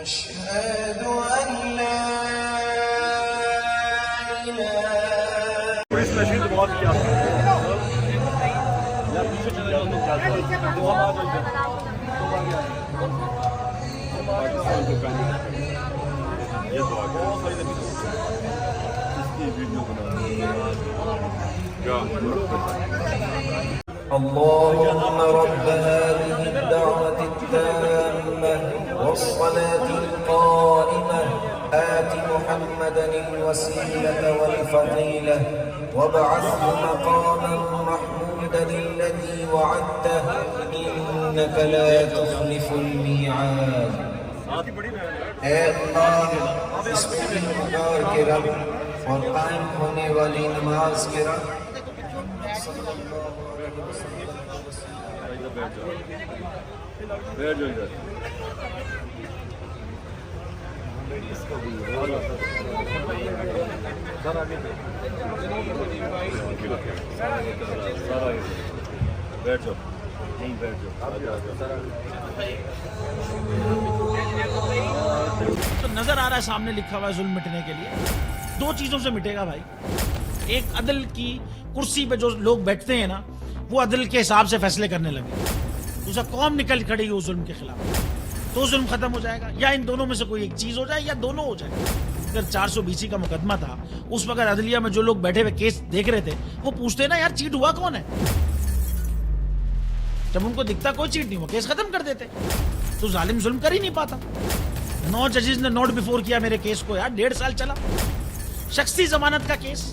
أشهد أن لا إله اللهم رب هذه الدعوة التامة والصلاة القائمة آت محمدا الوسيلة والفضيلة وابعثه مقاما محمودا الذي وعدته إنك لا تخلف الميعاد. اے اللہ اس پوری مقدار کے رب اور قائم ہونے والی نماز کے رب تو نظر آ رہا ہے سامنے لکھا ہوا ہے ظلم مٹنے کے لیے دو چیزوں سے مٹے گا بھائی. ایک عدل کی کرسی پہ جو لوگ بیٹھتے ہیں نا وہ عدل کے حساب سے فیصلے کرنے لگے. دوسرا قوم نکل کھڑی ہو ظلم کے خلاف تو ظلم ختم ہو جائے گا. یا ان دونوں میں سے کوئی ایک چیز ہو جائے یا دونوں ہو جائے. اگر 420 کا مقدمہ تھا اس وقت عدلیہ میں جو لوگ بیٹھے ہوئے کیس دیکھ رہے تھے وہ پوچھتے نا یار چیٹ ہوا کون ہے. جب ان کو دکھتا کوئی چیٹ نہیں ہوا کیس ختم کر دیتے. تو ظالم ظلم کر ہی نہیں پاتا. 9 ججز نے نوٹ بیفور کیا میرے کیس کو یار 1.5 سال چلا. شخصی ضمانت کا کیس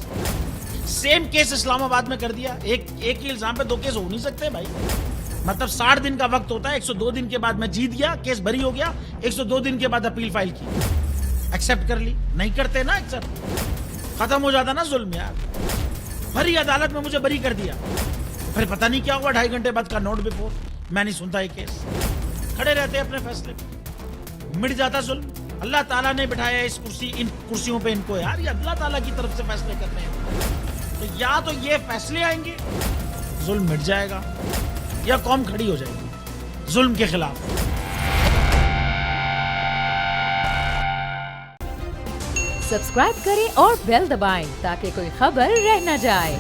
سیم کیس اسلام آباد میں کر دیا. ایک ہی الزام پہ 2 کیس ہو نہیں سکتے بھائی. مطلب 60 دن کا وقت ہوتا ہے. 102 دن کے بعد میں جیت گیا کیس بری ہو گیا. 102 دن کے بعد اپیل فائل کی ایکسپٹ کر لی. نہیں کرتے نا ایکسپٹ ختم ہو جاتا نا ظلم یار. بھری عدالت میں مجھے بری کر دیا پھر پتہ نہیں کیا ہوا 2.5 گھنٹے بعد کا نوٹ بیفور. میں نہیں سنتا یہ کیس. کھڑے رہتے اپنے فیصلے پہ مٹ جاتا ظلم. اللہ تعالیٰ نے بٹھایا اس ان کرسیوں پہ ان کو یار. یہ اللہ تعالیٰ کی طرف سے فیصلے کرنے ہیں. تو یا تو یہ فیصلے آئیں گے ظلم مٹ جائے گا یا قوم کھڑی ہو جائے گی ظلم کے خلاف. سبسکرائب کریں اور بیل دبائیں تاکہ کوئی خبر رہ نہ جائے.